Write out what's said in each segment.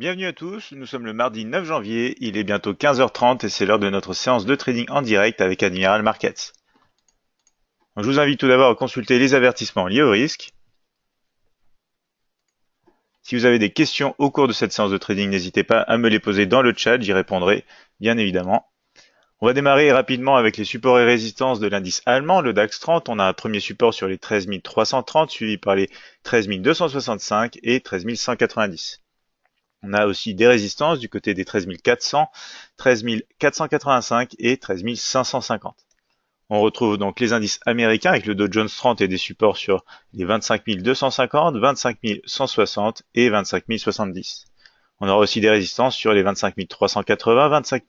Bienvenue à tous, nous sommes le mardi 9 janvier, il est bientôt 15h30 et c'est l'heure de notre séance de trading en direct avec Admiral Markets. Donc, je vous invite tout d'abord à consulter les avertissements liés au risque. Si vous avez des questions au cours de cette séance de trading, n'hésitez pas à me les poser dans le chat, j'y répondrai bien évidemment. On va démarrer rapidement avec les supports et résistances de l'indice allemand, le DAX 30. On a un premier support sur les 13 330 suivi par les 13 265 et 13 190. On a aussi des résistances du côté des 13 400, 13 485 et 13 550. On retrouve donc les indices américains avec le Dow Jones 30 et des supports sur les 25 250, 25 160 et 25 070. On aura aussi des résistances sur les 25 380, 25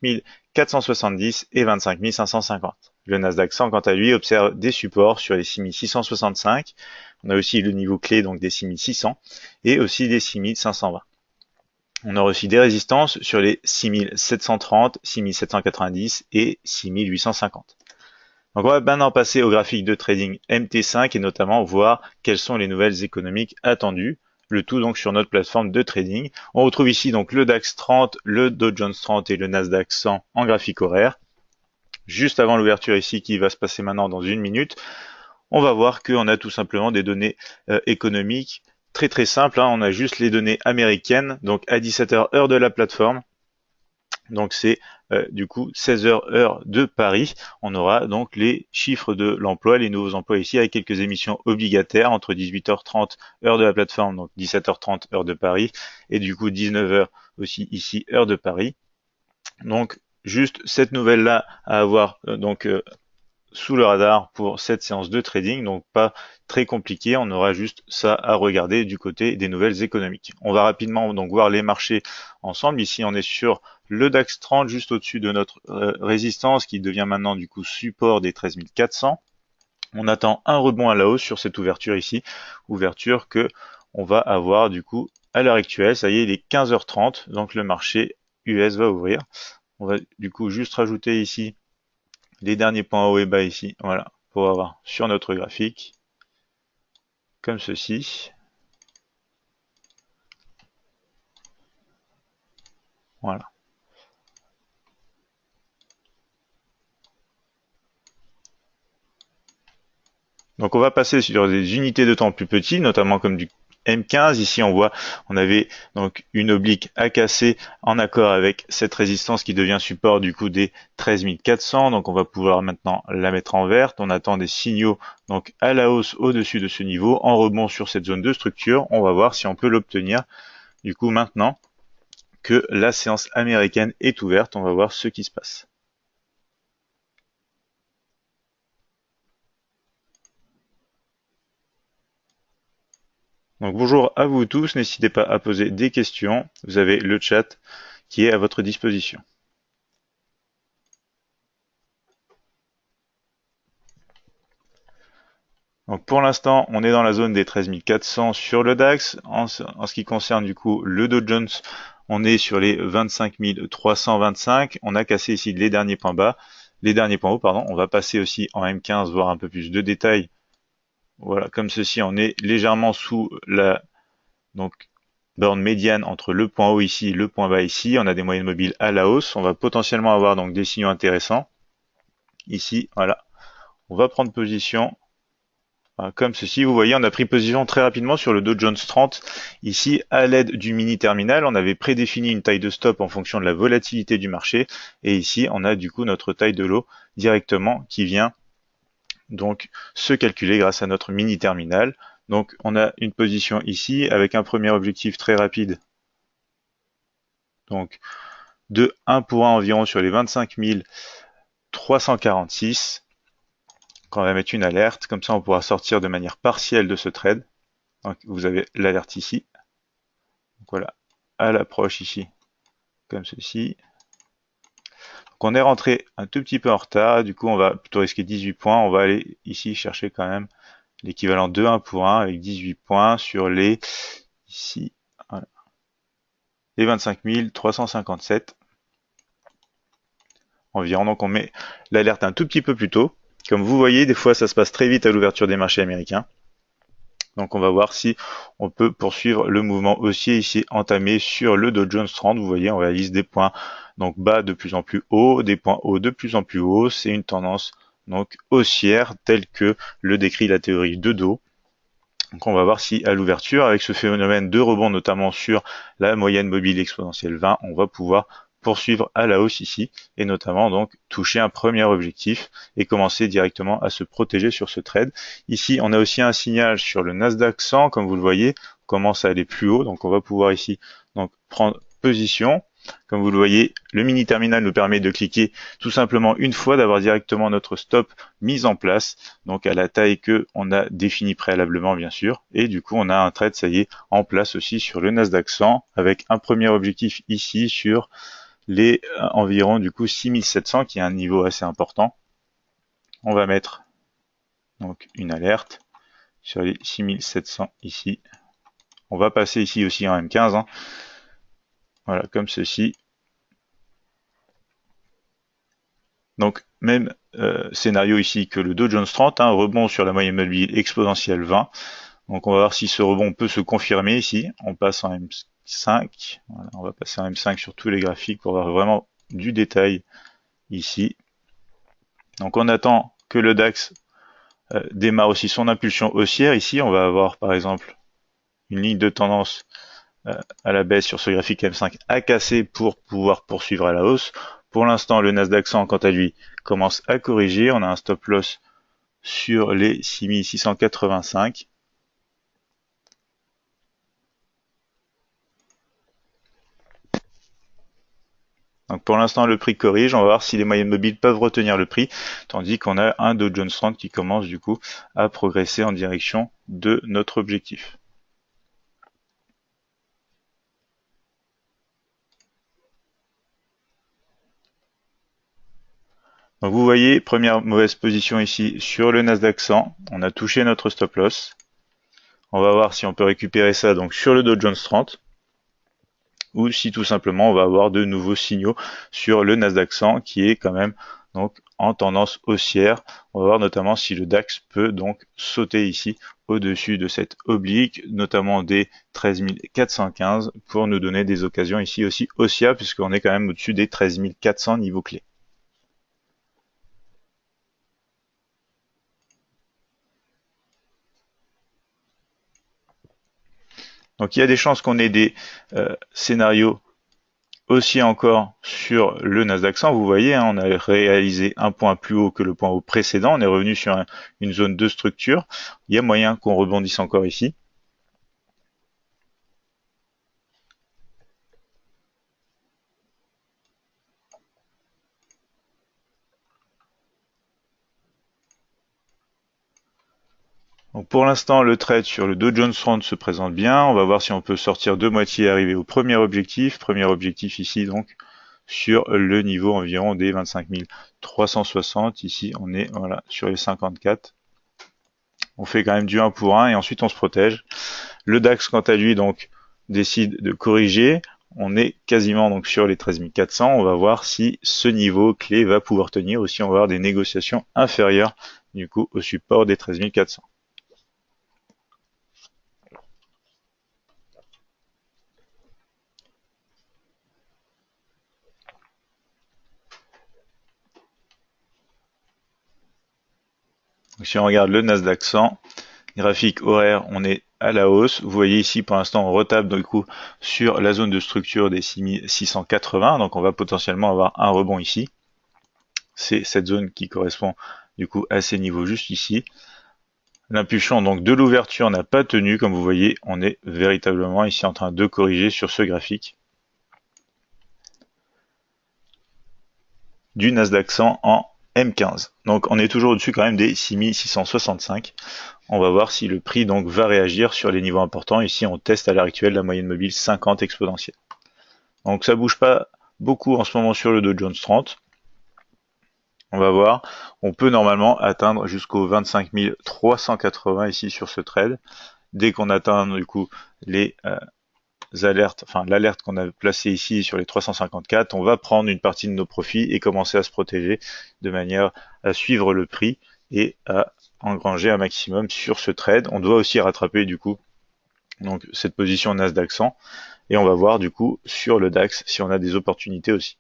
470 et 25 550. Le Nasdaq 100, quant à lui, observe des supports sur les 6 665. On a aussi le niveau clé donc des 6 600 et aussi des 6 520. On aura aussi des résistances sur les 6730, 6790 et 6850. Donc on va maintenant passer au graphique de trading MT5 et notamment voir quelles sont les nouvelles économiques attendues. Le tout donc sur notre plateforme de trading. On retrouve ici donc le DAX 30, le Dow Jones 30 et le Nasdaq 100 en graphique horaire. Juste avant l'ouverture ici qui va se passer maintenant dans une minute, on va voir qu'on a tout simplement des données économiques très simple, hein. On a juste les données américaines, donc à 17h heure de la plateforme. Donc c'est du coup 16h heure de Paris. On aura donc les chiffres de l'emploi, les nouveaux emplois ici avec quelques émissions obligataires entre 18h30 heure de la plateforme, donc 17h30 heure de Paris, et du coup 19h aussi ici heure de Paris. Donc juste cette nouvelle là à avoir sous le radar pour cette séance de trading, donc pas très compliqué, on aura juste ça à regarder du côté des nouvelles économiques. On va rapidement donc voir les marchés ensemble. Ici on est sur le DAX 30 juste au-dessus de notre résistance qui devient maintenant du coup support des 13 400. On attend un rebond à la hausse sur cette ouverture ici, ouverture que on va avoir du coup à l'heure actuelle. Ça y est, il est 15h30, donc le marché US va ouvrir. On va du coup juste rajouter ici les derniers points hauts et bas ici, voilà, pour avoir sur notre graphique, comme ceci. Voilà. Donc on va passer sur des unités de temps plus petites, notamment comme du M15. Ici on voit, on avait donc une oblique à casser en accord avec cette résistance qui devient support du coup des 13 400. Donc on va pouvoir maintenant la mettre en verte. On attend des signaux donc à la hausse au-dessus de ce niveau, en rebond sur cette zone de structure. On va voir si on peut l'obtenir du coup maintenant que la séance américaine est ouverte. On va voir ce qui se passe. Donc bonjour à vous tous, n'hésitez pas à poser des questions. Vous avez le chat qui est à votre disposition. Donc pour l'instant, on est dans la zone des 13 400 sur le DAX. En ce qui concerne du coup le Dow Jones, on est sur les 25 325. On a cassé ici les derniers points bas, les derniers points hauts, pardon. On va passer aussi en M15, voir un peu plus de détails. Voilà, comme ceci, on est légèrement sous la borne médiane entre le point haut ici et le point bas ici. On a des moyennes mobiles à la hausse. On va potentiellement avoir donc des signaux intéressants. Ici, voilà. On va prendre position. Comme ceci, vous voyez, on a pris position très rapidement sur le Dow Jones 30. Ici, à l'aide du mini terminal, on avait prédéfini une taille de stop en fonction de la volatilité du marché. Et ici, on a du coup notre taille de lot directement qui vient donc se calculer grâce à notre mini terminal. Donc on a une position ici avec un premier objectif très rapide. Donc de 1 pour 1 environ sur les 25 346. On va mettre une alerte, comme ça on pourra sortir de manière partielle de ce trade. Donc vous avez l'alerte ici. Donc voilà, à l'approche ici, comme ceci. Donc on est rentré un tout petit peu en retard, du coup on va plutôt risquer 18 points. On va aller ici chercher quand même l'équivalent de 1 pour 1 avec 18 points sur les ici voilà, les 25 357 environ. Donc on met l'alerte un tout petit peu plus tôt. Comme vous voyez, des fois ça se passe très vite à l'ouverture des marchés américains. Donc on va voir si on peut poursuivre le mouvement haussier ici entamé sur le Dow Jones 30. Vous voyez, on réalise des points donc bas de plus en plus hauts, des points hauts de plus en plus hauts. C'est une tendance donc haussière telle que le décrit la théorie de Dow. Donc on va voir si à l'ouverture, avec ce phénomène de rebond notamment sur la moyenne mobile exponentielle 20, on va pouvoir poursuivre à la hausse ici et notamment donc toucher un premier objectif et commencer directement à se protéger sur ce trade. Ici, on a aussi un signal sur le Nasdaq 100, comme vous le voyez, commence à aller plus haut, donc on va pouvoir ici donc prendre position. Comme vous le voyez, le mini terminal nous permet de cliquer tout simplement une fois, d'avoir directement notre stop mis en place, donc à la taille que on a définie préalablement bien sûr, et du coup on a un trade, ça y est, en place aussi sur le Nasdaq 100, avec un premier objectif ici sur les environ du coup 6700, qui est un niveau assez important. On va mettre donc une alerte sur les 6700 ici. On va passer ici aussi en M15, hein. Voilà, comme ceci. Donc même scénario ici que le Dow Jones 30, hein, rebond sur la moyenne mobile exponentielle 20. Donc on va voir si ce rebond peut se confirmer ici. On passe en M5. Voilà, on va passer en M5 sur tous les graphiques pour voir vraiment du détail ici. Donc on attend que le DAX démarre aussi son impulsion haussière. Ici, on va avoir par exemple une ligne de tendance à la baisse sur ce graphique M5 à casser pour pouvoir poursuivre à la hausse. Pour l'instant, le Nasdaq 100, quant à lui, commence à corriger. On a un stop loss sur les 6685. Donc pour l'instant, le prix corrige. On va voir si les moyennes mobiles peuvent retenir le prix, tandis qu'on a un Dow Jones 30 qui commence du coup à progresser en direction de notre objectif. Donc vous voyez, première mauvaise position ici sur le Nasdaq 100. On a touché notre stop loss. On va voir si on peut récupérer ça donc sur le Dow Jones 30, ou si tout simplement on va avoir de nouveaux signaux sur le Nasdaq 100 qui est quand même donc en tendance haussière. On va voir notamment si le DAX peut donc sauter ici au-dessus de cette oblique, notamment des 13 415, pour nous donner des occasions ici aussi haussières, puisqu'on est quand même au-dessus des 13 400 niveaux clés. Donc il y a des chances qu'on ait des scénarios aussi encore sur le Nasdaq 100. Vous voyez, hein, on a réalisé un point plus haut que le point haut précédent. On est revenu sur une zone de structure. Il y a moyen qu'on rebondisse encore ici. Donc pour l'instant, le trade sur le Dow Jones 30 se présente bien. On va voir si on peut sortir de moitié et arriver au premier objectif. Premier objectif ici, donc, sur le niveau environ des 25 360. Ici, on est voilà, sur les 54. On fait quand même du 1 pour 1 et ensuite on se protège. Le DAX, quant à lui, donc, décide de corriger. On est quasiment donc sur les 13 400. On va voir si ce niveau clé va pouvoir tenir, ou si on va avoir des négociations inférieures du coup au support des 13 400. Donc, si on regarde le Nasdaq 100, graphique horaire, on est à la hausse. Vous voyez ici, pour l'instant, on retape du coup sur la zone de structure des 6680. Donc, on va potentiellement avoir un rebond ici. C'est cette zone qui correspond du coup à ces niveaux juste ici. L'impulsion donc de l'ouverture n'a pas tenu. Comme vous voyez, on est véritablement ici en train de corriger sur ce graphique du Nasdaq 100 en M15. Donc on est toujours au-dessus quand même des 6665. On va voir si le prix donc va réagir sur les niveaux importants. Ici on teste à l'heure actuelle la moyenne mobile 50 exponentielle. Donc ça bouge pas beaucoup en ce moment sur le Dow Jones 30. On va voir, on peut normalement atteindre jusqu'aux 25 380 ici sur ce trade. Dès qu'on atteint du coup les alertes, enfin l'alerte qu'on a placée ici sur les 354, on va prendre une partie de nos profits et commencer à se protéger de manière à suivre le prix et à engranger un maximum sur ce trade. On doit aussi rattraper du coup donc cette position Nasdaq 100 et on va voir du coup sur le DAX si on a des opportunités aussi.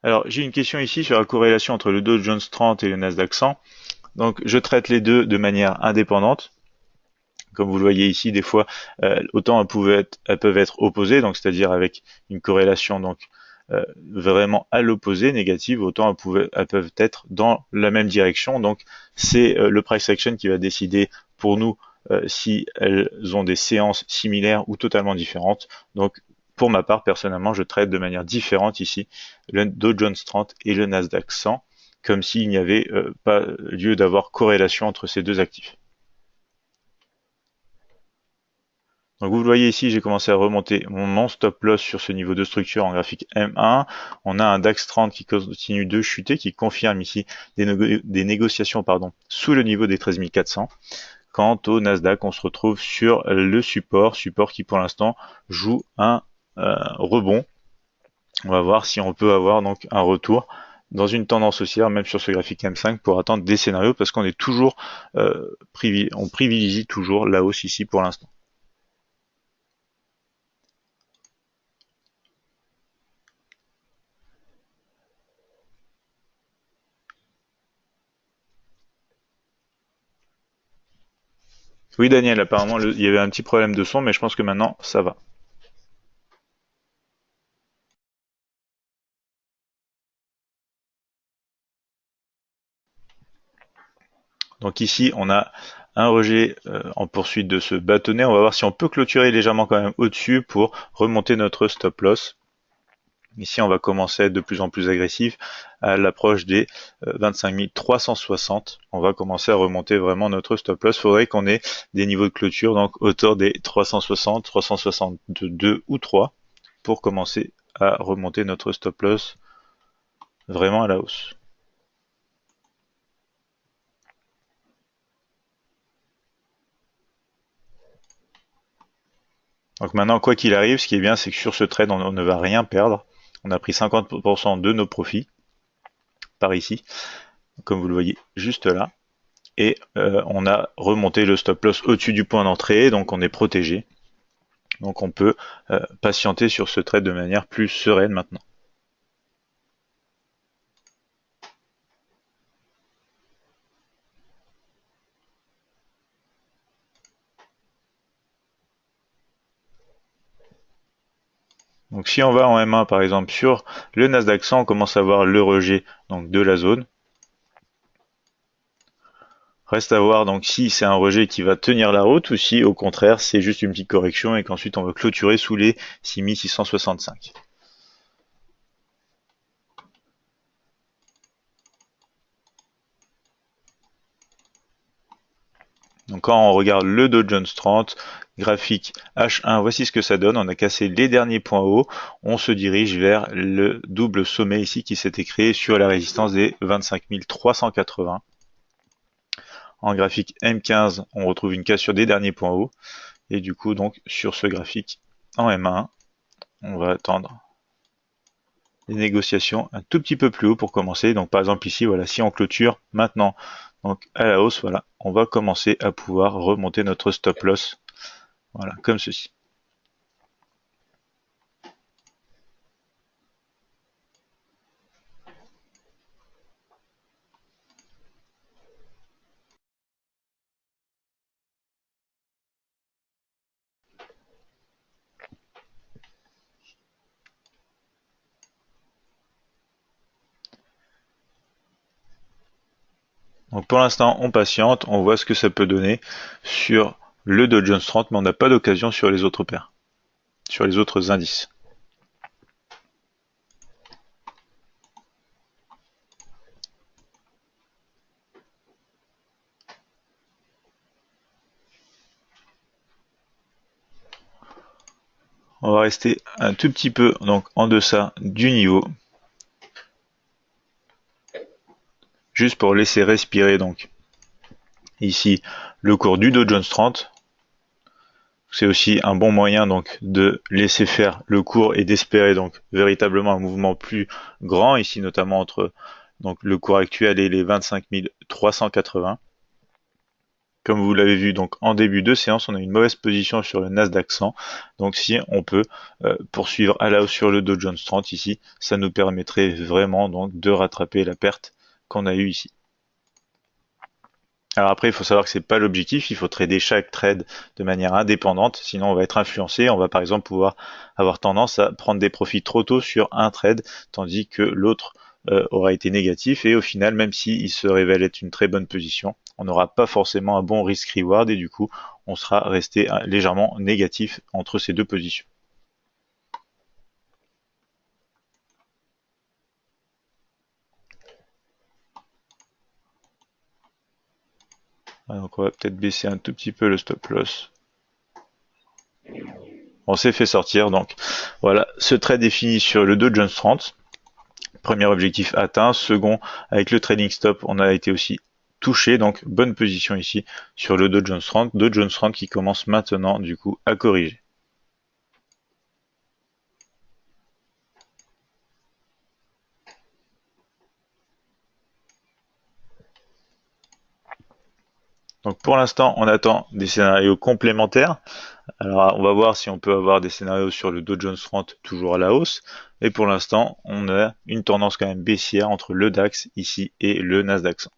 Alors, j'ai une question ici sur la corrélation entre le Dow Jones 30 et le Nasdaq 100. Donc, je traite les deux de manière indépendante. Comme vous le voyez ici, des fois, autant elles peuvent être opposées, donc c'est-à-dire avec une corrélation donc vraiment à l'opposé, négative, autant elles peuvent être dans la même direction. Donc, c'est le price action qui va décider pour nous si elles ont des séances similaires ou totalement différentes. Donc, pour ma part, personnellement, je traite de manière différente ici le Dow Jones 30 et le Nasdaq 100, comme s'il n'y avait pas lieu d'avoir corrélation entre ces deux actifs. Donc vous le voyez ici, j'ai commencé à remonter mon non-stop loss sur ce niveau de structure en graphique M1. On a un DAX 30 qui continue de chuter, qui confirme ici des négociations sous le niveau des 13 400. Quant au Nasdaq, on se retrouve sur le support qui pour l'instant joue un rebond. On va voir si on peut avoir donc un retour dans une tendance haussière, même sur ce graphique M5, pour attendre des scénarios, parce qu'on est toujours on privilégie toujours la hausse ici pour l'instant. Oui, Daniel, apparemment, il y avait un petit problème de son, mais je pense que maintenant, ça va. Donc ici, on a un rejet en poursuite de ce bâtonnet. On va voir si on peut clôturer légèrement quand même au-dessus pour remonter notre stop loss. Ici, on va commencer à être de plus en plus agressif à l'approche des 25 360. On va commencer à remonter vraiment notre stop loss. Il faudrait qu'on ait des niveaux de clôture donc autour des 360, 362 ou 3 pour commencer à remonter notre stop loss vraiment à la hausse. Donc maintenant, quoi qu'il arrive, ce qui est bien, c'est que sur ce trade, on ne va rien perdre. On a pris 50% de nos profits par ici, comme vous le voyez juste là. Et on a remonté le stop loss au-dessus du point d'entrée, donc on est protégé. Donc on peut patienter sur ce trade de manière plus sereine maintenant. Donc si on va en M1 par exemple sur le Nasdaq 100, on commence à voir le rejet donc, de la zone. Reste à voir donc si c'est un rejet qui va tenir la route ou si au contraire c'est juste une petite correction et qu'ensuite on va clôturer sous les 6665. Donc quand on regarde le Dow Jones 30, graphique H1, voici ce que ça donne. On a cassé les derniers points hauts. On se dirige vers le double sommet ici qui s'était créé sur la résistance des 25 380. En graphique M15, on retrouve une cassure des derniers points hauts. Et du coup, donc, sur ce graphique en M1, on va attendre les négociations un tout petit peu plus haut pour commencer. Donc par exemple ici, voilà, si on clôture maintenant donc à la hausse, voilà, on va commencer à pouvoir remonter notre stop loss, voilà, comme ceci. Donc pour l'instant, on patiente, on voit ce que ça peut donner sur le Dow Jones 30, mais on n'a pas d'occasion sur les autres paires, sur les autres indices. On va rester un tout petit peu donc en deçà du niveau, juste pour laisser respirer donc ici le cours du Dow Jones 30. C'est aussi un bon moyen donc de laisser faire le cours et d'espérer donc véritablement un mouvement plus grand ici, notamment entre donc le cours actuel et les 25 380. Comme vous l'avez vu donc en début de séance, on a une mauvaise position sur le Nasdaq 100. Donc si on peut poursuivre à la hausse sur le Dow Jones 30 ici, ça nous permettrait vraiment donc de rattraper la perte qu'on a eue ici. Alors après, il faut savoir que c'est pas l'objectif, il faut trader chaque trade de manière indépendante, sinon on va être influencé, on va par exemple pouvoir avoir tendance à prendre des profits trop tôt sur un trade, tandis que l'autre aura été négatif, et au final, même s'il se révèle être une très bonne position, on n'aura pas forcément un bon risk-reward, et du coup, on sera resté légèrement négatif entre ces deux positions. Donc on va peut-être baisser un tout petit peu le stop loss. On s'est fait sortir, donc voilà, ce trade est fini sur le Dow Jones 30. Premier objectif atteint. Second, avec le trading stop, on a été aussi touché. Donc, bonne position ici sur le Dow Jones 30. Dow Jones 30 qui commence maintenant, du coup, à corriger. Donc, pour l'instant, on attend des scénarios complémentaires. Alors, on va voir si on peut avoir des scénarios sur le Dow Jones 30 toujours à la hausse. Et pour l'instant, on a une tendance quand même baissière entre le DAX ici et le Nasdaq 100.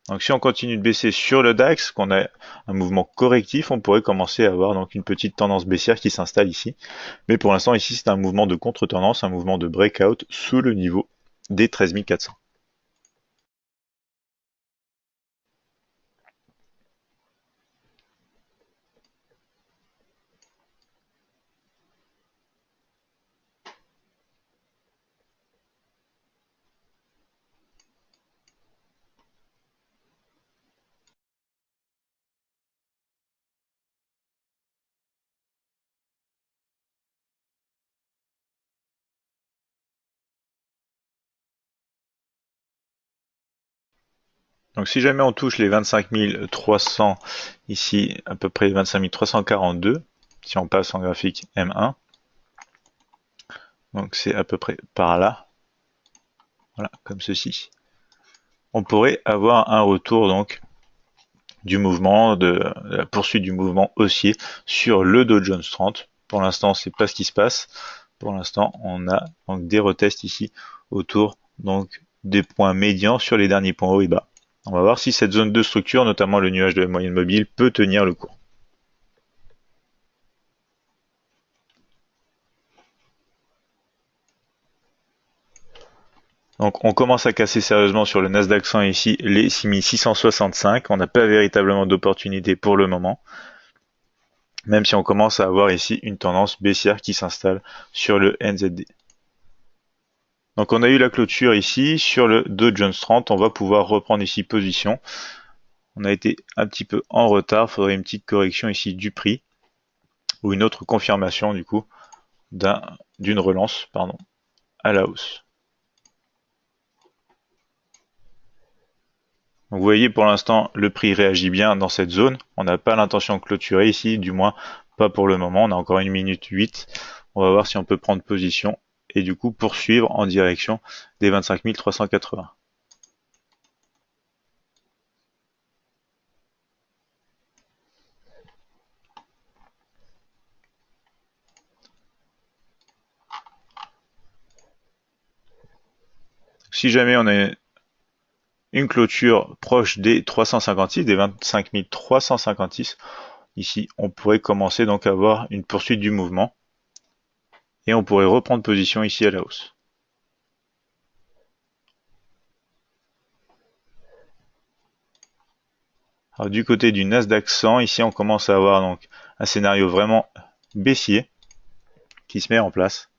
Donc si on continue de baisser sur le DAX, qu'on a un mouvement correctif, on pourrait commencer à avoir donc une petite tendance baissière qui s'installe ici. Mais pour l'instant ici c'est un mouvement de contre-tendance, un mouvement de breakout sous le niveau des 13 400. Donc si jamais on touche les 25 300 ici, à peu près 25 342, si on passe en graphique M1, donc c'est à peu près par là, voilà, comme ceci, on pourrait avoir un retour donc du mouvement, de la poursuite du mouvement haussier sur le Dow Jones 30. Pour l'instant, c'est pas ce qui se passe. Pour l'instant, on a donc des retests ici autour donc des points médians sur les derniers points hauts et bas. On va voir si cette zone de structure, notamment le nuage de la moyenne mobile, peut tenir le cours. Donc on commence à casser sérieusement sur le Nasdaq 100 ici les 6665. On n'a pas véritablement d'opportunité pour le moment, même si on commence à avoir ici une tendance baissière qui s'installe sur le NZD. Donc on a eu la clôture ici sur le Dow Jones 30, on va pouvoir reprendre ici position. On a été un petit peu en retard, il faudrait une petite correction ici du prix ou une autre confirmation du coup d'une relance à la hausse. Donc vous voyez pour l'instant le prix réagit bien dans cette zone. On n'a pas l'intention de clôturer ici, du moins pas pour le moment. On a encore 1 minute 8. On va voir si on peut prendre position et du coup poursuivre en direction des 25 380. Si jamais on a une clôture proche des 356, des 25 356, ici on pourrait commencer donc à avoir une poursuite du mouvement et on pourrait reprendre position ici à la hausse. Alors, du côté du Nasdaq 100, ici on commence à avoir donc un scénario vraiment baissier qui se met en place.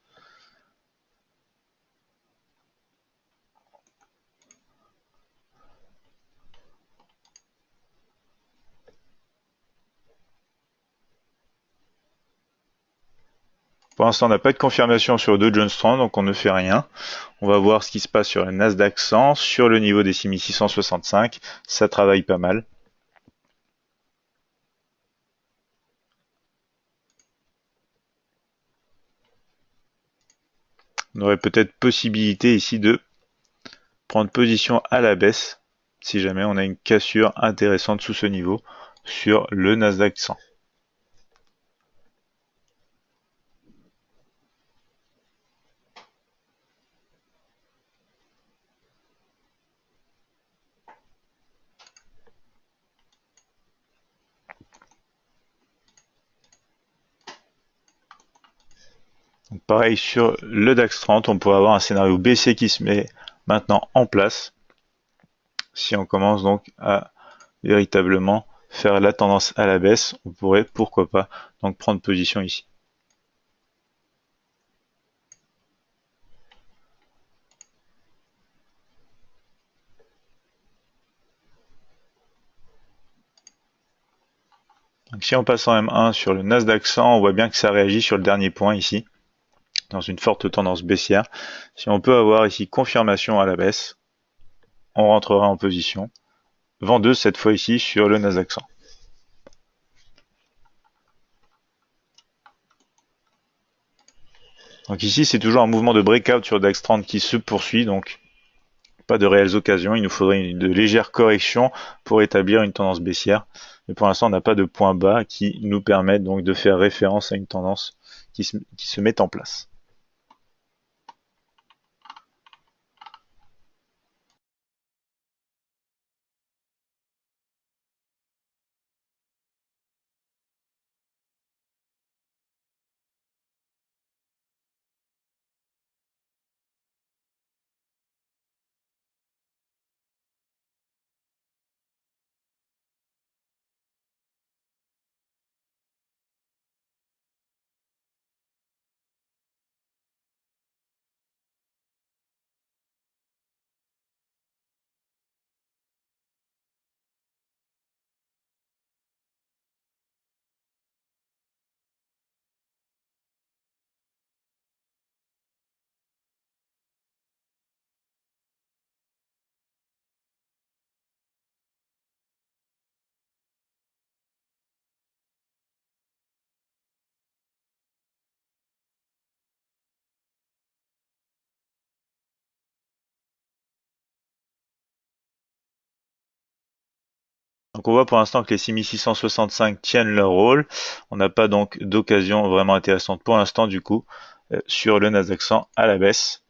Pour l'instant, on n'a pas de confirmation sur le Dow Jones 30, donc on ne fait rien. On va voir ce qui se passe sur le Nasdaq 100, sur le niveau des 6665. Ça travaille pas mal. On aurait peut-être possibilité ici de prendre position à la baisse si jamais on a une cassure intéressante sous ce niveau sur le Nasdaq 100. Donc pareil sur le DAX 30, on pourrait avoir un scénario baissier qui se met maintenant en place si on commence donc à véritablement faire la tendance à la baisse, on pourrait pourquoi pas donc prendre position ici. Donc si on passe en M1 sur le Nasdaq 100, on voit bien que ça réagit sur le dernier point ici, dans une forte tendance baissière. Si on peut avoir ici confirmation à la baisse, on rentrera en position vendeuse cette fois ici sur le Nasdaq 100. Donc ici c'est toujours un mouvement de breakout sur le DAX 30 qui se poursuit, donc pas de réelles occasions, il nous faudrait de légères corrections pour établir une tendance baissière. Mais pour l'instant on n'a pas de point bas qui nous permettent donc de faire référence à une tendance qui se met en place. Donc on voit pour l'instant que les 6665 tiennent leur rôle. On n'a pas donc d'occasion vraiment intéressante pour l'instant du coup sur le Nasdaq 100 à la baisse.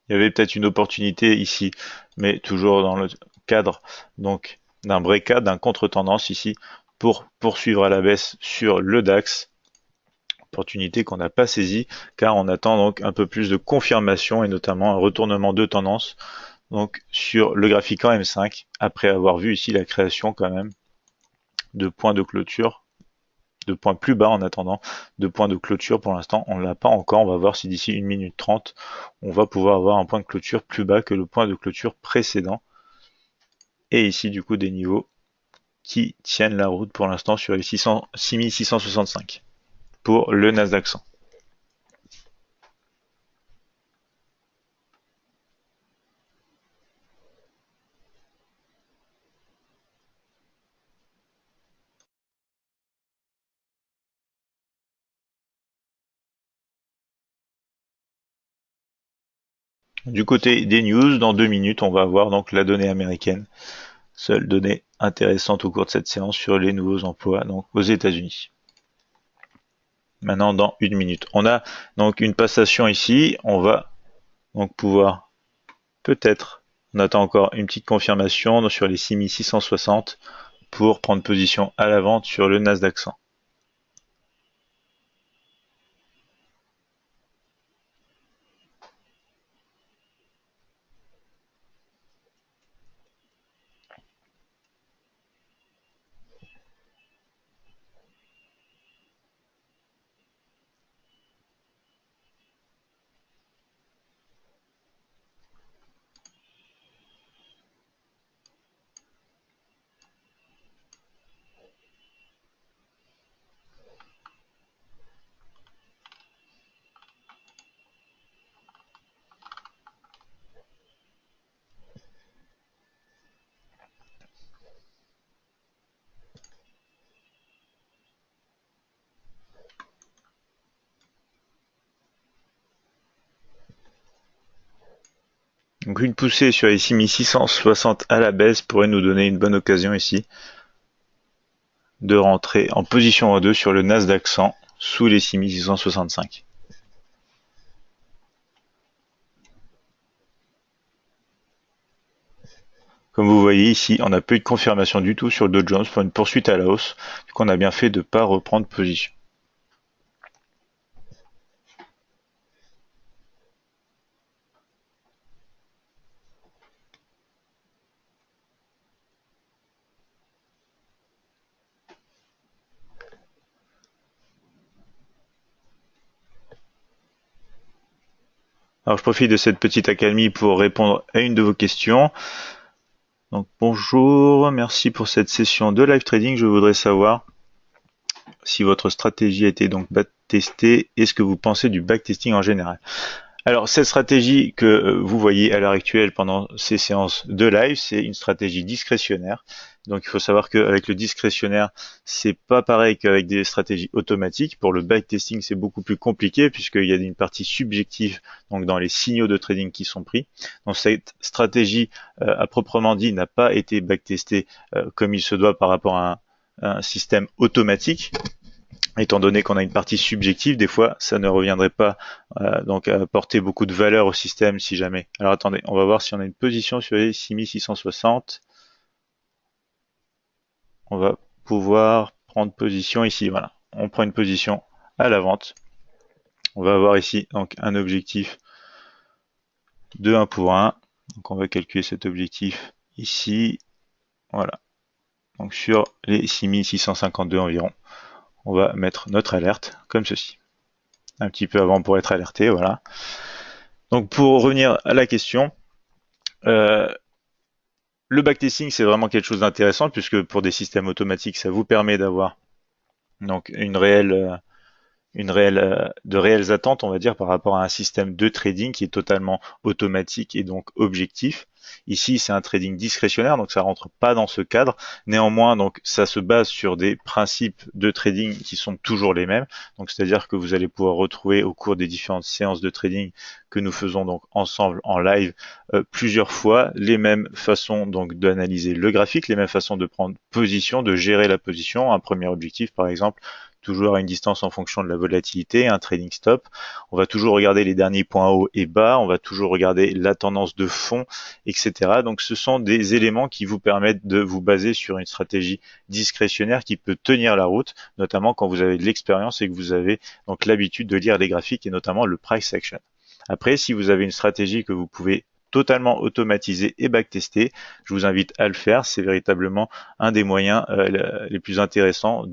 Il y avait peut-être une opportunité ici, mais toujours dans le cadre donc d'un breakout, d'un contre-tendance ici pour poursuivre à la baisse sur le DAX. Opportunité qu'on n'a pas saisie car on attend donc un peu plus de confirmation et notamment un retournement de tendance donc sur le graphique en M5 après avoir vu ici la création quand même de points de clôture, de points plus bas en attendant, de points de clôture pour l'instant on ne l'a pas encore, on va voir si d'ici 1 minute 30 on va pouvoir avoir un point de clôture plus bas que le point de clôture précédent et ici du coup des niveaux qui tiennent la route pour l'instant sur les 6665 pour le Nasdaq 100. Du côté des news, dans 2 minutes, on va avoir donc la donnée américaine, seule donnée intéressante au cours de cette séance sur les nouveaux emplois donc aux États-Unis. Maintenant, dans 1 minute, on a donc une passation ici. On va donc pouvoir peut-être, on attend encore une petite confirmation sur les 6660 pour prendre position à la vente sur le Nasdaq 100. Donc une poussée sur les 6660 à la baisse pourrait nous donner une bonne occasion ici de rentrer en position en 2 sur le Nasdaq 100 sous les 6665. Comme vous voyez ici, on n'a pas eu de confirmation du tout sur le Dow Jones pour une poursuite à la hausse, donc on a bien fait de ne pas reprendre position. Alors je profite de cette petite accalmie pour répondre à une de vos questions. Donc bonjour, merci pour cette session de live trading. Je voudrais savoir si votre stratégie a été donc backtestée et ce que vous pensez du backtesting en général. Alors cette stratégie que vous voyez à l'heure actuelle pendant ces séances de live, c'est une stratégie discrétionnaire. Donc il faut savoir qu'avec le discrétionnaire, c'est pas pareil qu'avec des stratégies automatiques. Pour le backtesting, c'est beaucoup plus compliqué puisqu'il y a une partie subjective donc dans les signaux de trading qui sont pris. Donc cette stratégie à proprement dit n'a pas été backtestée comme il se doit par rapport à un système automatique. Étant donné qu'on a une partie subjective, des fois, ça ne reviendrait pas donc à apporter beaucoup de valeur au système si jamais. Alors attendez, on va voir si on a une position sur les 6660. On va pouvoir prendre position ici. Voilà, on prend une position à la vente. On va avoir ici donc un objectif de 1 pour 1. Donc on va calculer cet objectif ici. Voilà. Donc sur les 6652 environ, on va mettre notre alerte comme ceci. Un petit peu avant pour être alerté, voilà. Donc pour revenir à la question, le backtesting c'est vraiment quelque chose d'intéressant puisque pour des systèmes automatiques ça vous permet d'avoir donc de réelles attentes, on va dire, par rapport à un système de trading qui est totalement automatique et donc objectif. Ici, c'est un trading discrétionnaire, donc ça rentre pas dans ce cadre. Néanmoins, donc ça se base sur des principes de trading qui sont toujours les mêmes. Donc, c'est-à-dire que vous allez pouvoir retrouver au cours des différentes séances de trading que nous faisons donc ensemble en live plusieurs fois les mêmes façons donc d'analyser le graphique, les mêmes façons de prendre position, de gérer la position. Un premier objectif, par exemple, toujours à une distance en fonction de la volatilité, un trading stop. On va toujours regarder les derniers points hauts et bas, on va toujours regarder la tendance de fond, etc. Donc ce sont des éléments qui vous permettent de vous baser sur une stratégie discrétionnaire qui peut tenir la route, notamment quand vous avez de l'expérience et que vous avez donc l'habitude de lire les graphiques et notamment le price action. Après, si vous avez une stratégie que vous pouvez totalement automatiser et backtester, je vous invite à le faire. C'est véritablement un des moyens les plus intéressants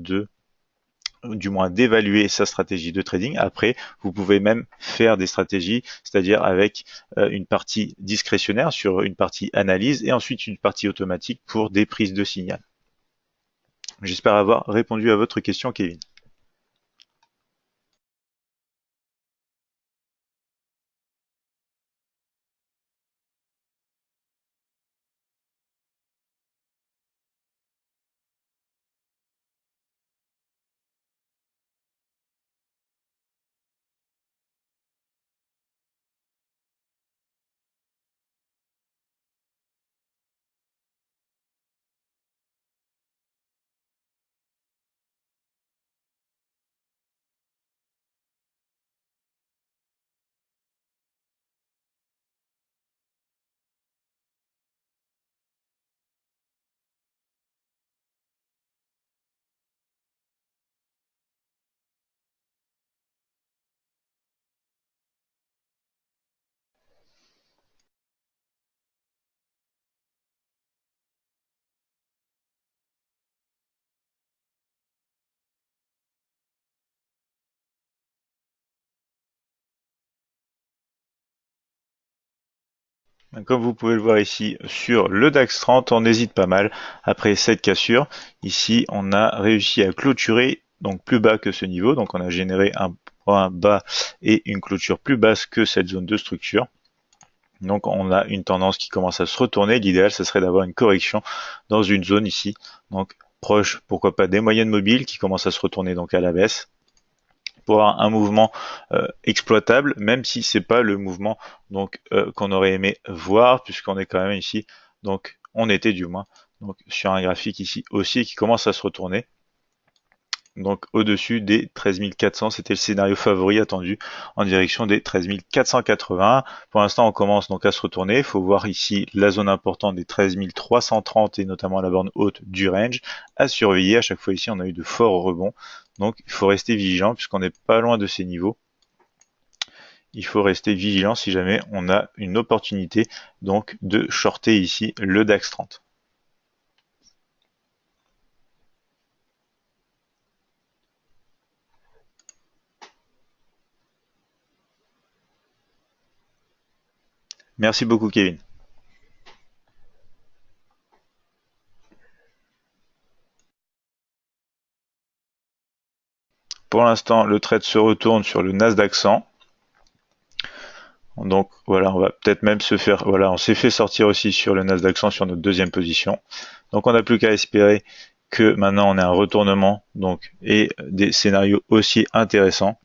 du moins d'évaluer sa stratégie de trading. Après, vous pouvez même faire des stratégies, c'est-à-dire avec une partie discrétionnaire sur une partie analyse et ensuite une partie automatique pour des prises de signal. J'espère avoir répondu à votre question, Kevin. Comme vous pouvez le voir ici sur le DAX 30, on hésite pas mal après cette cassure. Ici, on a réussi à clôturer donc plus bas que ce niveau. Donc on a généré un point bas et une clôture plus basse que cette zone de structure. Donc on a une tendance qui commence à se retourner. L'idéal, ce serait d'avoir une correction dans une zone ici, donc proche, pourquoi pas, des moyennes mobiles qui commencent à se retourner donc à la baisse pour avoir un mouvement exploitable, même si c'est pas le mouvement donc qu'on aurait aimé voir, puisqu'on est quand même ici, donc on était du moins donc sur un graphique ici haussier qui commence à se retourner. Donc au-dessus des 13 400, c'était le scénario favori attendu en direction des 13 480. Pour l'instant, on commence donc à se retourner. Il faut voir ici la zone importante des 13 330 et notamment la borne haute du range à surveiller. À chaque fois ici, on a eu de forts rebonds. Donc il faut rester vigilant puisqu'on n'est pas loin de ces niveaux. Il faut rester vigilant si jamais on a une opportunité donc de shorter ici le DAX 30. Merci beaucoup, Kevin. Pour l'instant, le trade se retourne sur le Nasdaq 100. Donc voilà, on va peut-être même se faire, voilà, on s'est fait sortir aussi sur le Nasdaq 100 sur notre deuxième position. Donc on n'a plus qu'à espérer que maintenant on ait un retournement donc et des scénarios aussi intéressants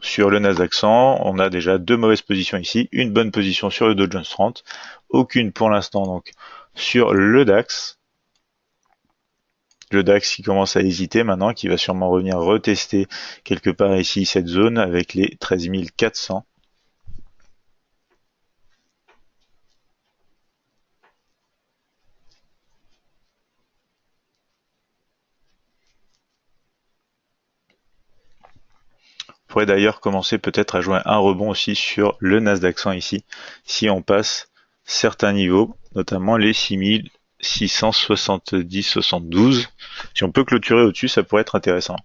sur le Nasdaq 100. On a déjà deux mauvaises positions ici, une bonne position sur le Dow Jones 30, aucune pour l'instant donc sur le DAX. Le DAX qui commence à hésiter maintenant, qui va sûrement revenir retester quelque part ici cette zone avec les 13 400. On pourrait d'ailleurs commencer peut-être à jouer un rebond aussi sur le Nasdaq 100 ici, si on passe certains niveaux, notamment les 6670-72. Si on peut clôturer au-dessus, ça pourrait être intéressant.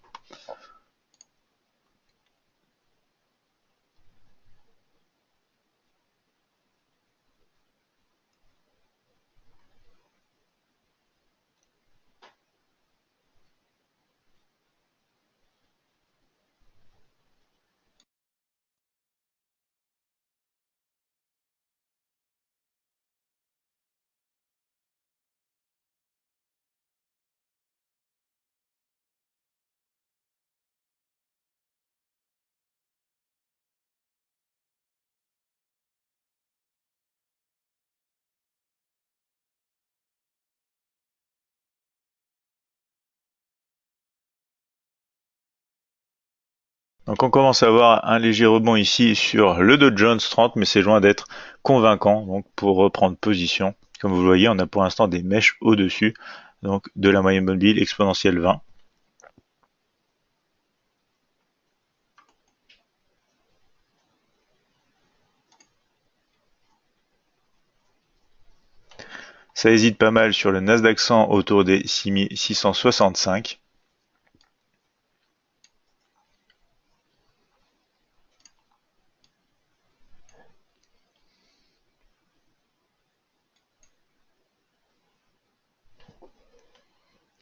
Donc on commence à avoir un léger rebond ici sur le Dow Jones 30, mais c'est loin d'être convaincant. Donc pour reprendre position, comme vous le voyez, on a pour l'instant des mèches au-dessus donc de la moyenne mobile exponentielle 20. Ça hésite pas mal sur le Nasdaq 100 autour des 6665.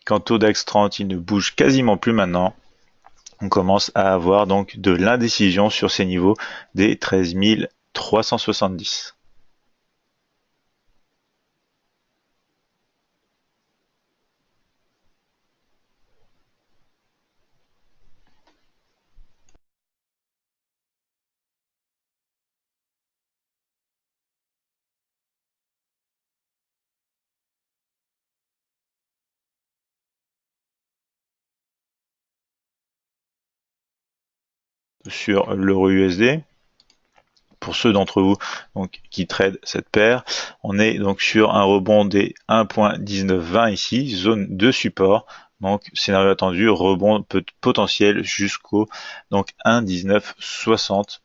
Quant au DAX 30, il ne bouge quasiment plus maintenant. On commence à avoir donc de l'indécision sur ces niveaux des 13 370. Sur l'euro USD. Pour ceux d'entre vous donc, qui tradent cette paire, on est donc sur un rebond des 1.1920 ici, zone de support. Donc scénario attendu, rebond potentiel jusqu'au donc 1.1960.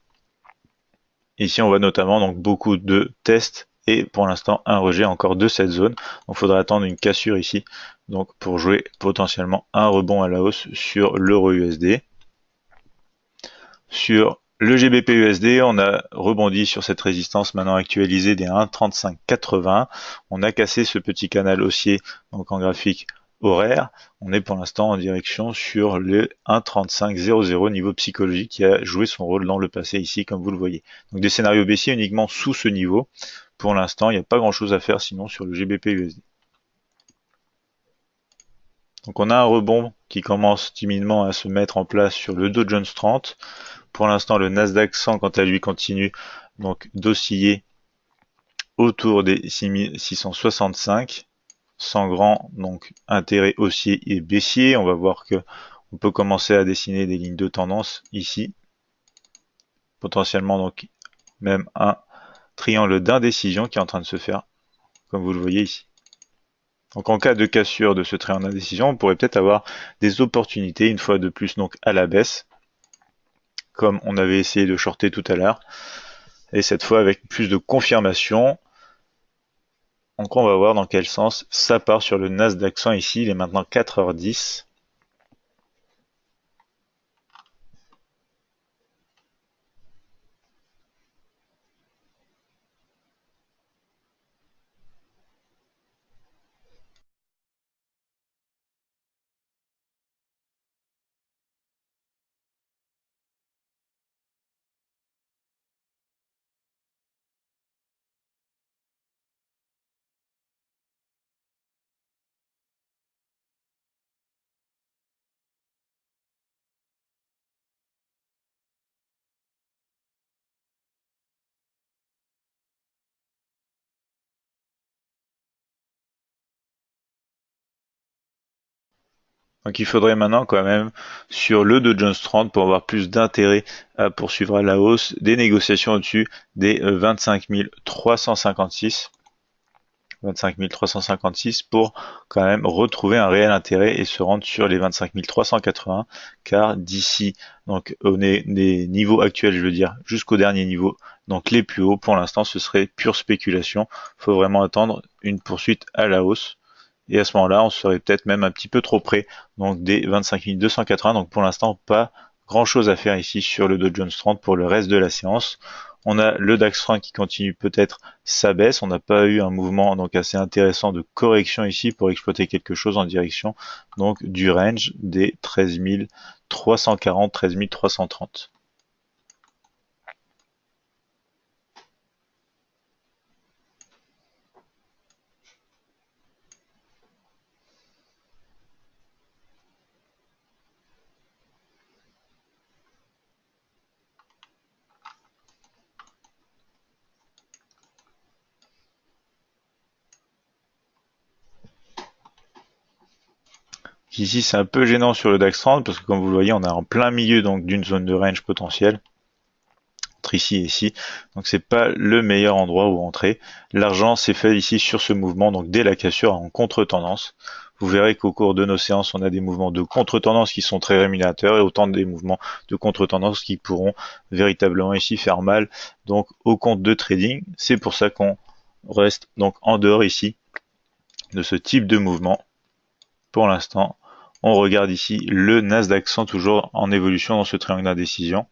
Ici on voit notamment donc beaucoup de tests et pour l'instant un rejet encore de cette zone. Donc il faudra attendre une cassure ici donc pour jouer potentiellement un rebond à la hausse sur l'euro USD. Sur le GBP USD, on a rebondi sur cette résistance maintenant actualisée des 1,3580. On a cassé ce petit canal haussier donc en graphique horaire. On est pour l'instant en direction sur le 1,3500 niveau psychologique qui a joué son rôle dans le passé ici, comme vous le voyez. Donc des scénarios baissiers uniquement sous ce niveau. Pour l'instant, il n'y a pas grand chose à faire sinon sur le GBP USD. Donc on a un rebond qui commence timidement à se mettre en place sur le Dow Jones 30. Pour l'instant, le Nasdaq 100, quant à lui, continue donc d'osciller autour des 6665, sans grand donc intérêt haussier et baissier. On va voir que on peut commencer à dessiner des lignes de tendance ici, potentiellement donc même un triangle d'indécision qui est en train de se faire, comme vous le voyez ici. Donc en cas de cassure de ce triangle d'indécision, on pourrait peut-être avoir des opportunités une fois de plus donc à la baisse, comme on avait essayé de shorter tout à l'heure, et cette fois avec plus de confirmation. Donc on va voir dans quel sens ça part sur le Nasdaq 100 ici, il est maintenant 4h10. Donc il faudrait maintenant quand même sur le Dow Jones 30 pour avoir plus d'intérêt à poursuivre à la hausse des négociations au-dessus des 25 356. 25 356 pour quand même retrouver un réel intérêt et se rendre sur les 25 380 car d'ici donc des niveaux actuels, je veux dire jusqu'au dernier niveau, donc les plus hauts, pour l'instant ce serait pure spéculation. Il faut vraiment attendre une poursuite à la hausse. Et à ce moment-là, on serait peut-être même un petit peu trop près donc des 25 280. Donc pour l'instant, pas grand-chose à faire ici sur le Dow Jones 30 pour le reste de la séance. On a le DAX 30 qui continue peut-être sa baisse. On n'a pas eu un mouvement donc assez intéressant de correction ici pour exploiter quelque chose en direction donc du range des 13 340, 13 330. Ici, c'est un peu gênant sur le DAX 30 parce que comme vous le voyez, on est en plein milieu donc d'une zone de range potentielle. Entre ici et ici, donc c'est pas le meilleur endroit où entrer. L'argent s'est fait ici sur ce mouvement, donc dès la cassure en contre-tendance. Vous verrez qu'au cours de nos séances, on a des mouvements de contre-tendance qui sont très rémunérateurs et autant des mouvements de contre-tendance qui pourront véritablement ici faire mal donc au compte de trading. C'est pour ça qu'on reste donc en dehors ici de ce type de mouvement. Pour l'instant, on regarde ici le Nasdaq 100 toujours en évolution dans ce triangle d'indécision.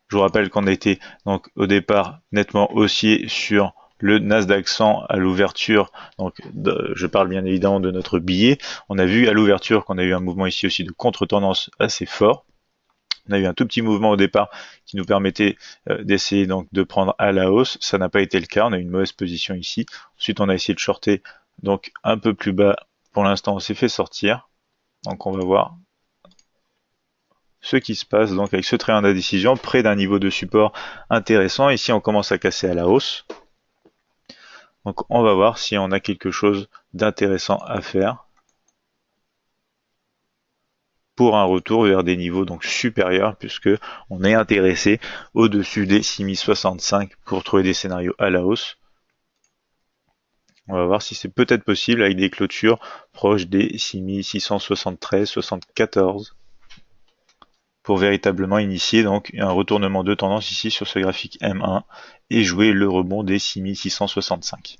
Je vous rappelle qu'on a été donc au départ nettement haussier sur le Nasdaq 100 à l'ouverture. Donc je parle bien évidemment de notre billet. On a vu à l'ouverture qu'on a eu un mouvement ici aussi de contre-tendance assez fort. On a eu un tout petit mouvement au départ qui nous permettait d'essayer donc de prendre à la hausse. Ça n'a pas été le cas. On a eu une mauvaise position ici. Ensuite, on a essayé de shorter donc un peu plus bas. Pour l'instant, on s'est fait sortir. Donc on va voir ce qui se passe donc avec ce triangle d'indécision près d'un niveau de support intéressant. Ici, on commence à casser à la hausse. Donc, on va voir si on a quelque chose d'intéressant à faire pour un retour vers des niveaux donc supérieurs puisque on est intéressé au-dessus des 6065 pour trouver des scénarios à la hausse. On va voir si c'est peut-être possible avec des clôtures proches des 6673, 74 pour véritablement initier donc un retournement de tendance ici sur ce graphique M1 et jouer le rebond des 6665.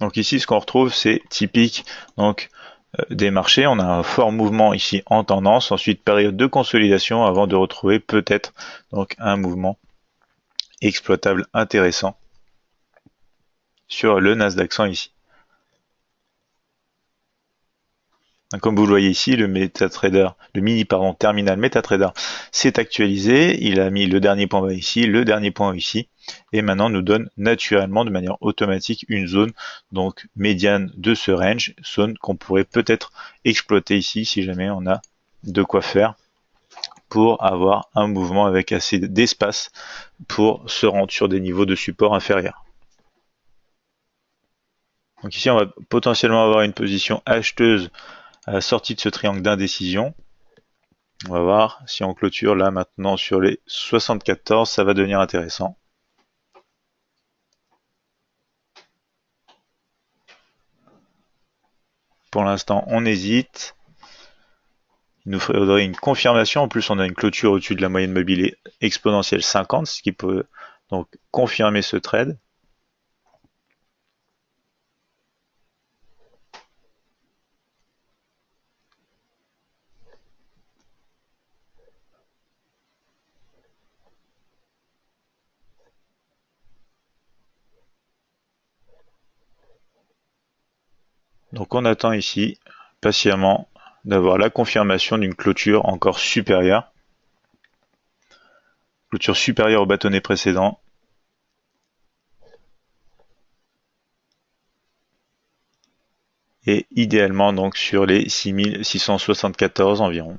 Donc ici, ce qu'on retrouve, c'est typique donc des marchés. On a un fort mouvement ici en tendance, ensuite période de consolidation avant de retrouver peut-être donc un mouvement exploitable intéressant sur le Nasdaq 100 ici. Comme vous le voyez ici, le MetaTrader, le mini terminal MetaTrader s'est actualisé. Il a mis le dernier point bas ici, le dernier point haut ici, et maintenant nous donne naturellement de manière automatique une zone donc médiane de ce range, zone qu'on pourrait peut-être exploiter ici si jamais on a de quoi faire pour avoir un mouvement avec assez d'espace pour se rendre sur des niveaux de support inférieurs. Donc ici on va potentiellement avoir une position acheteuse à la sortie de ce triangle d'indécision. On va voir si on clôture là maintenant sur les 74, ça va devenir intéressant. Pour l'instant, on hésite. Il nous faudrait une confirmation. En plus, on a une clôture au-dessus de la moyenne mobile exponentielle 50, ce qui peut donc confirmer ce trade. Donc on attend ici patiemment d'avoir la confirmation d'une clôture encore supérieure. Clôture supérieure au bâtonnet précédent. Et idéalement donc sur les 6674 environ.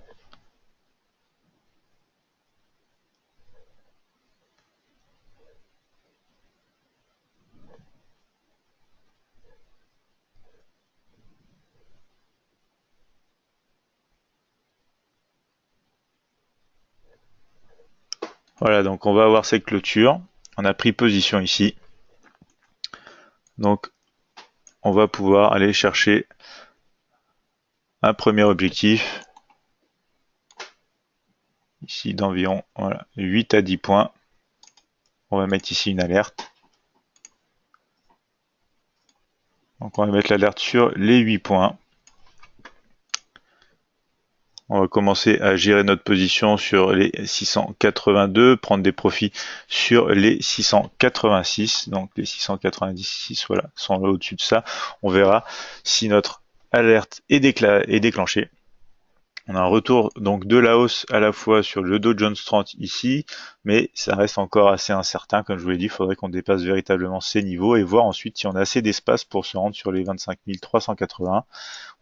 Voilà, donc on va avoir cette clôture. On a pris position ici. Donc on va pouvoir aller chercher un premier objectif ici d'environ 8 à 10 points. On va mettre ici une alerte. Donc on va mettre l'alerte sur les 8 points. On va commencer à gérer notre position sur les 682, prendre des profits sur les 686. Donc les 696 voilà, sont là au-dessus de ça. On verra si notre alerte est déclenchée. On a un retour donc de la hausse à la fois sur le Dow Jones 30 ici, mais ça reste encore assez incertain. Comme je vous l'ai dit, il faudrait qu'on dépasse véritablement ces niveaux et voir ensuite si on a assez d'espace pour se rendre sur les 25 380.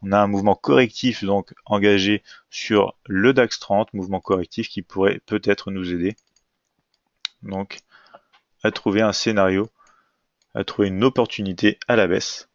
On a un mouvement correctif donc engagé sur le DAX 30, mouvement correctif qui pourrait peut-être nous aider donc à trouver un scénario, à trouver une opportunité à la baisse.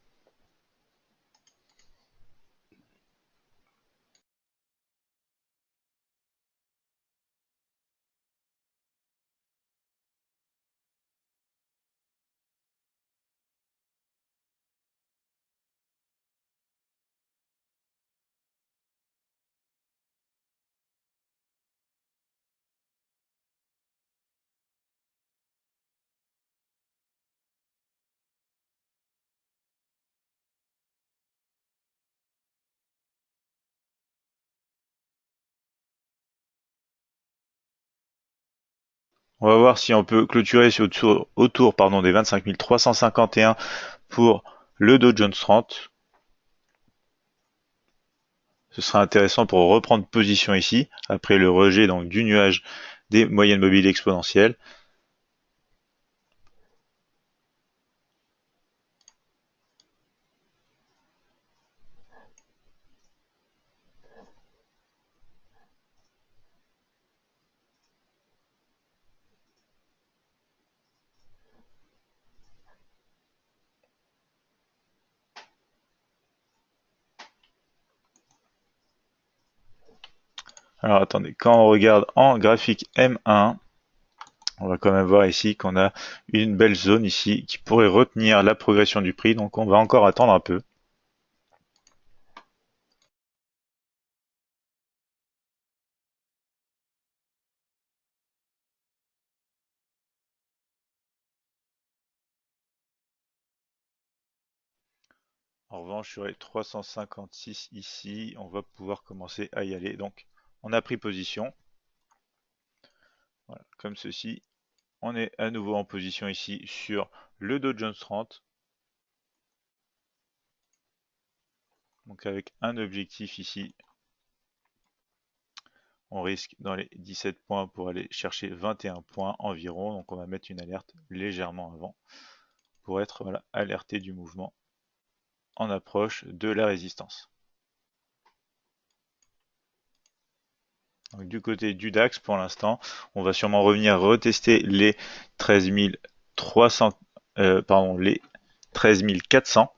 On va voir si on peut clôturer autour des 25 351 pour le Dow Jones 30. Ce sera intéressant pour reprendre position ici, après le rejet donc du nuage des moyennes mobiles exponentielles. Alors attendez, quand on regarde en graphique M1, on va quand même voir ici qu'on a une belle zone ici qui pourrait retenir la progression du prix, donc on va encore attendre un peu. En revanche, sur les 356 ici, on va pouvoir commencer à y aller. Donc, on a pris position. Voilà, comme ceci. On est à nouveau en position ici sur le Dow Jones 30. Donc avec un objectif ici, on risque dans les 17 points pour aller chercher 21 points environ. Donc on va mettre une alerte légèrement avant pour être voilà, alerté du mouvement en approche de la résistance. Donc, du côté du DAX pour l'instant, on va sûrement revenir retester les 13 300, les 13 400.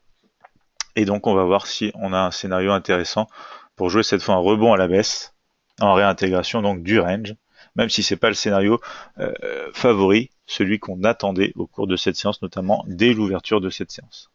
Et donc on va voir si on a un scénario intéressant pour jouer cette fois un rebond à la baisse en réintégration donc du range, même si c'est pas le scénario favori, celui qu'on attendait au cours de cette séance, notamment dès l'ouverture de cette séance.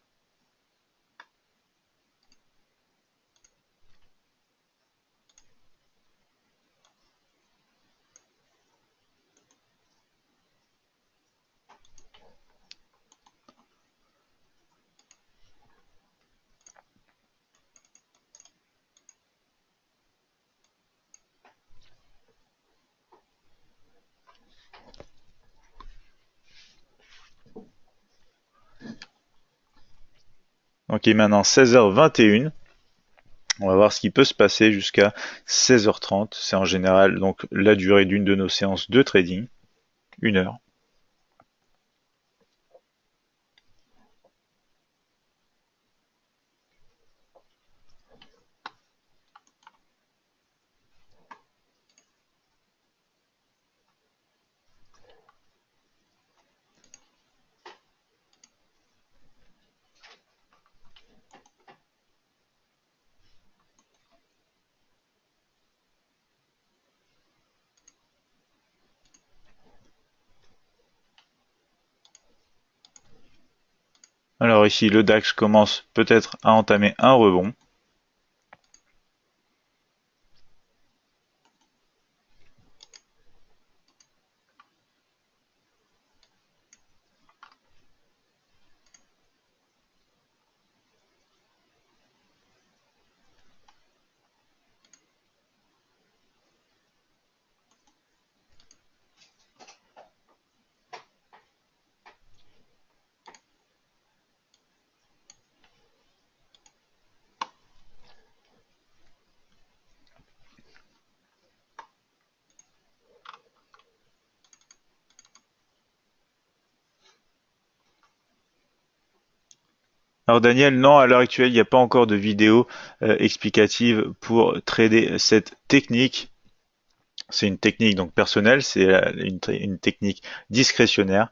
Donc il est maintenant 16h21. On va voir ce qui peut se passer jusqu'à 16h30. C'est en général donc la durée d'une de nos séances de trading, 1 heure. Alors ici, le DAX commence peut-être à entamer un rebond. Alors Daniel, non, à l'heure actuelle, il n'y a pas encore de vidéo explicative pour trader cette technique. C'est une technique donc personnelle, c'est une technique discrétionnaire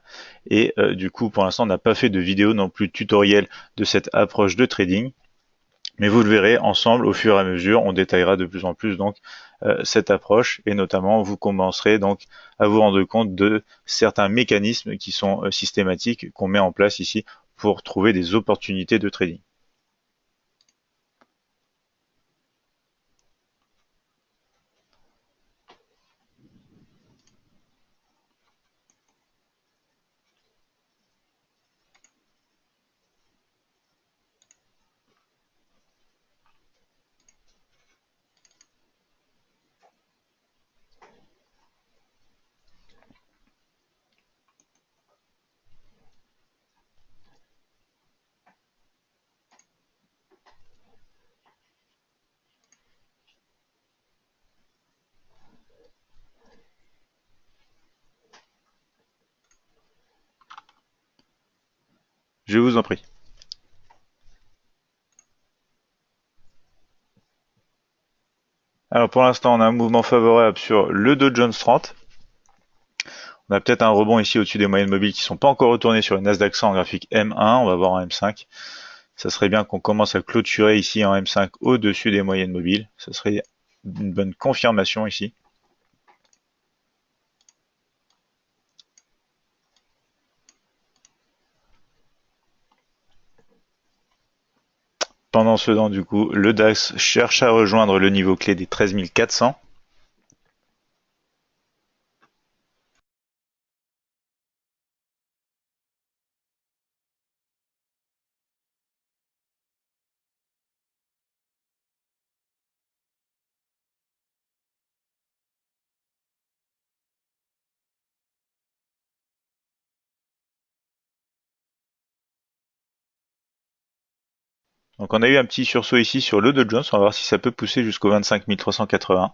et du coup pour l'instant on n'a pas fait de vidéo non plus tutoriel de cette approche de trading. Mais vous le verrez ensemble au fur et à mesure, on détaillera de plus en plus donc cette approche et notamment vous commencerez donc à vous rendre compte de certains mécanismes qui sont systématiques qu'on met en place ici pour trouver des opportunités de trading. Je vous en prie. Alors pour l'instant on a un mouvement favorable sur le Dow Jones 30. On a peut-être un rebond ici au-dessus des moyennes mobiles qui ne sont pas encore retournées sur le Nasdaq 100 en graphique M1. On va voir en M5. Ça serait bien qu'on commence à clôturer ici en M5 au-dessus des moyennes mobiles. Ça serait une bonne confirmation ici. Pendant ce temps, du coup, le DAX cherche à rejoindre le niveau clé des 13 400. Donc on a eu un petit sursaut ici sur le Dow Jones, on va voir si ça peut pousser jusqu'au 25 380.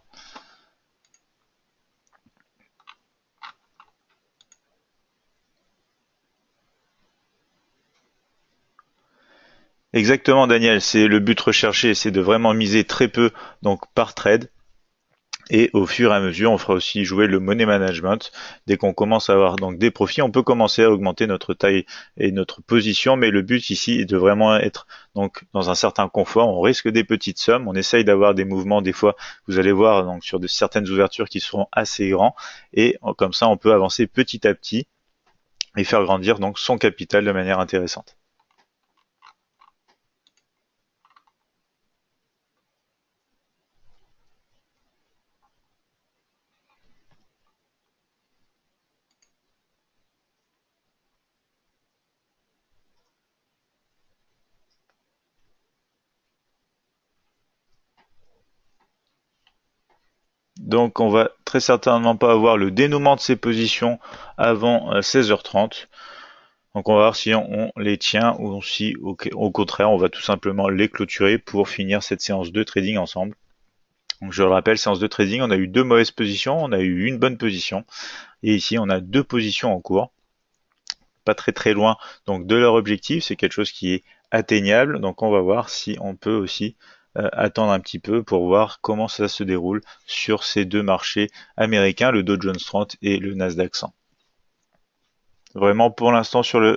Exactement Daniel, c'est le but recherché, c'est de vraiment miser très peu donc par trade. Et au fur et à mesure, on fera aussi jouer le money management. Dès qu'on commence à avoir donc des profits, on peut commencer à augmenter notre taille et notre position. Mais le but ici est de vraiment être donc dans un certain confort. On risque des petites sommes. On essaye d'avoir des mouvements. Des fois, vous allez voir donc sur certaines ouvertures qui seront assez grands. Et comme ça, on peut avancer petit à petit et faire grandir donc son capital de manière intéressante. Donc on va très certainement pas avoir le dénouement de ces positions avant 16h30. Donc on va voir si on les tient ou si au contraire on va tout simplement les clôturer pour finir cette séance de trading ensemble. Donc je le rappelle, séance de trading, on a eu deux mauvaises positions, on a eu une bonne position et ici on a deux positions en cours, pas très très loin donc de leur objectif, c'est quelque chose qui est atteignable. Donc on va voir si on peut aussi attendre un petit peu pour voir comment ça se déroule sur ces deux marchés américains, le Dow Jones 30 et le Nasdaq 100. Vraiment pour l'instant sur le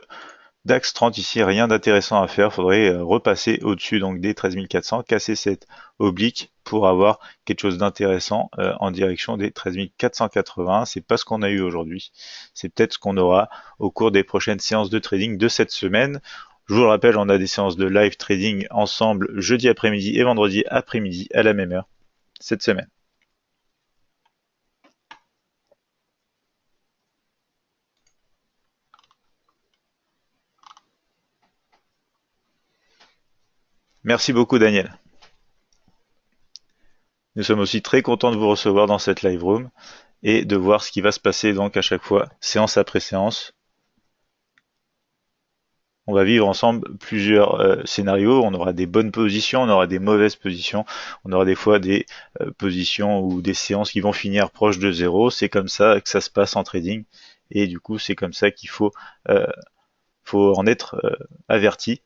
DAX 30 ici, rien d'intéressant à faire. Faudrait repasser au-dessus donc des 13 400, casser cette oblique pour avoir quelque chose d'intéressant en direction des 13 480. C'est pas ce qu'on a eu aujourd'hui. C'est peut-être ce qu'on aura au cours des prochaines séances de trading de cette semaine. Je vous le rappelle, on a des séances de live trading ensemble jeudi après-midi et vendredi après-midi à la même heure cette semaine. Merci beaucoup Daniel. Nous sommes aussi très contents de vous recevoir dans cette live room et de voir ce qui va se passer donc à chaque fois, séance après séance. On va vivre ensemble plusieurs scénarios. On aura des bonnes positions, on aura des mauvaises positions, on aura des fois des positions ou des séances qui vont finir proche de zéro. C'est comme ça que ça se passe en trading. Et du coup, c'est comme ça qu'il euh, faut en être averti.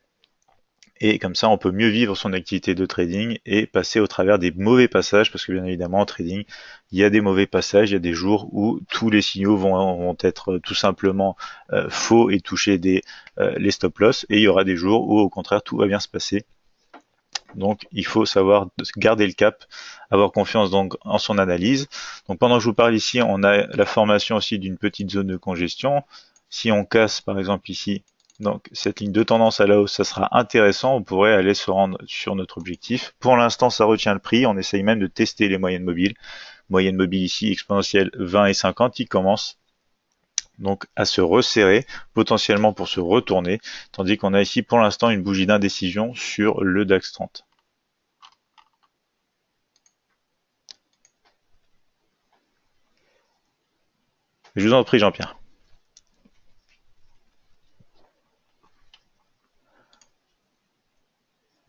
Et comme ça, on peut mieux vivre son activité de trading et passer au travers des mauvais passages, parce que bien évidemment, en trading, il y a des mauvais passages, il y a des jours où tous les signaux vont être tout simplement faux et toucher les stop loss, et il y aura des jours où au contraire, tout va bien se passer. Donc, il faut savoir garder le cap, avoir confiance donc en son analyse. Donc, pendant que je vous parle ici, on a la formation aussi d'une petite zone de congestion. Si on casse, par exemple ici, donc cette ligne de tendance à la hausse, ça sera intéressant, on pourrait aller se rendre sur notre objectif. Pour l'instant, ça retient le prix, on essaye même de tester les moyennes mobiles. Moyenne mobile ici, exponentielle 20 et 50, qui commence donc à se resserrer, potentiellement pour se retourner, tandis qu'on a ici pour l'instant une bougie d'indécision sur le DAX 30. Je vous en prie Jean-Pierre.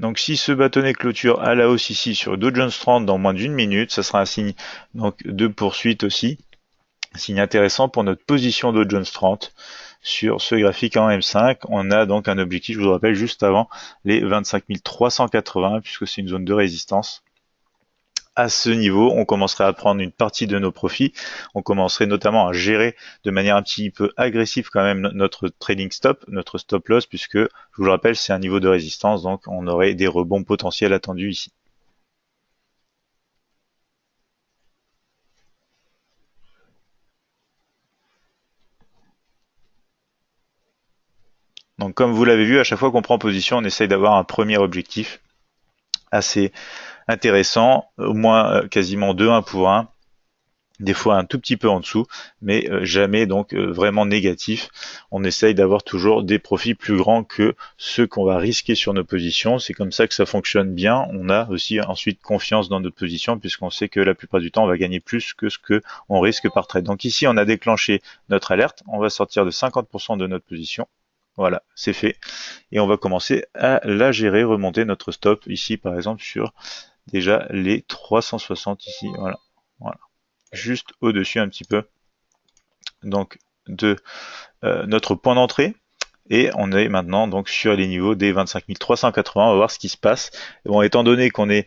Donc si ce bâtonnet clôture à la hausse ici sur Dow Jones 30 dans moins d'une minute, ça sera un signe donc de poursuite aussi. Un signe intéressant pour notre position Dow Jones 30 sur ce graphique en M5. On a donc un objectif, je vous le rappelle, juste avant les 25 380 puisque c'est une zone de résistance. À ce niveau, on commencerait à prendre une partie de nos profits. On commencerait notamment à gérer de manière un petit peu agressive quand même notre trading stop, notre stop loss, puisque, je vous le rappelle, c'est un niveau de résistance, donc on aurait des rebonds potentiels attendus ici. Donc comme vous l'avez vu, à chaque fois qu'on prend position, on essaye d'avoir un premier objectif assez intéressant, au moins quasiment 2-1 pour 1. Des fois un tout petit peu en dessous, mais jamais donc vraiment négatif. On essaye d'avoir toujours des profits plus grands que ceux qu'on va risquer sur nos positions. C'est comme ça que ça fonctionne bien. On a aussi ensuite confiance dans notre position puisqu'on sait que la plupart du temps on va gagner plus que ce que on risque par trade. Donc ici on a déclenché notre alerte. On va sortir de 50% de notre position. Voilà, c'est fait. Et on va commencer à la gérer, remonter notre stop ici par exemple sur déjà les 360 ici, voilà, voilà, juste au-dessus un petit peu donc de notre point d'entrée. Et on est maintenant donc sur les niveaux des 25 380. On va voir ce qui se passe. Et bon, étant donné qu'on est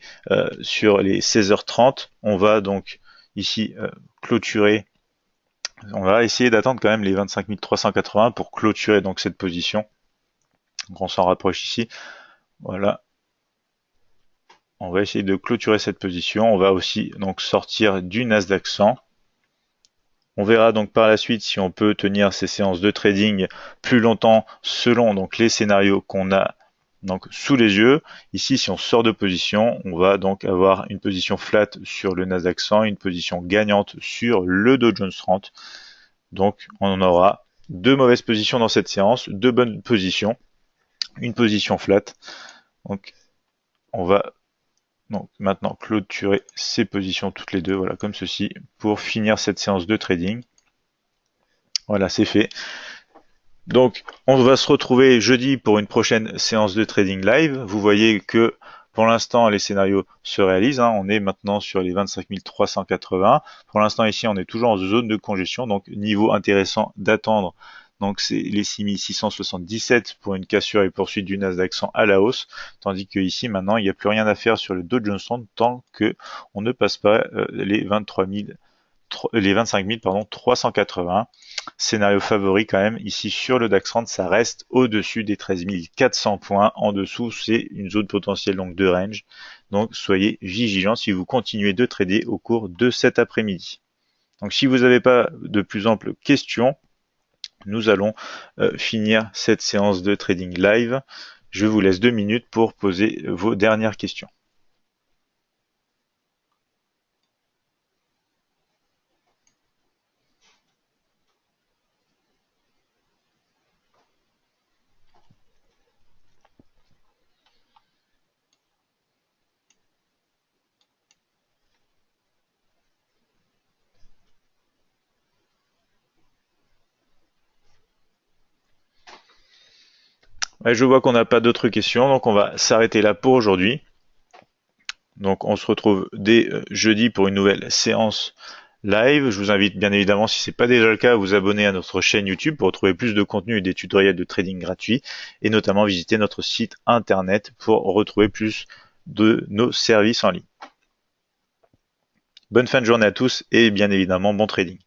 sur les 16h30, on va donc ici clôturer. On va essayer d'attendre quand même les 25 380 pour clôturer donc cette position. Donc on s'en rapproche ici. Voilà. On va essayer de clôturer cette position. On va aussi donc sortir du Nasdaq 100. On verra donc par la suite si on peut tenir ces séances de trading plus longtemps selon donc les scénarios qu'on a donc sous les yeux. Ici, si on sort de position, on va donc avoir une position flat sur le Nasdaq 100, une position gagnante sur le Dow Jones 30. Donc, on aura deux mauvaises positions dans cette séance, deux bonnes positions, une position flat. Donc, on va donc maintenant clôturer ces positions toutes les deux, voilà, comme ceci, pour finir cette séance de trading. Voilà, c'est fait. Donc, on va se retrouver jeudi pour une prochaine séance de trading live. Vous voyez que pour l'instant, les scénarios se réalisent. On est maintenant sur les 25 380. Pour l'instant, ici, on est toujours en zone de congestion. Donc, niveau intéressant d'attendre. Donc, c'est les 6677 pour une cassure et poursuite du Nasdaq 100 à la hausse. Tandis que ici, maintenant, il n'y a plus rien à faire sur le Dow Jones 100 tant que on ne passe pas les 25 380. Scénario favori quand même, ici sur le DAX 30, ça reste au-dessus des 13 400 points. En dessous, c'est une zone potentielle donc de range. Donc soyez vigilants si vous continuez de trader au cours de cet après-midi. Donc si vous n'avez pas de plus amples questions, nous allons finir cette séance de trading live. Je vous laisse 2 minutes pour poser vos dernières questions. Je vois qu'on n'a pas d'autres questions, donc on va s'arrêter là pour aujourd'hui. Donc on se retrouve dès jeudi pour une nouvelle séance live. Je vous invite bien évidemment, si ce n'est pas déjà le cas, à vous abonner à notre chaîne YouTube pour retrouver plus de contenu et des tutoriels de trading gratuits et notamment visiter notre site internet pour retrouver plus de nos services en ligne. Bonne fin de journée à tous et bien évidemment bon trading.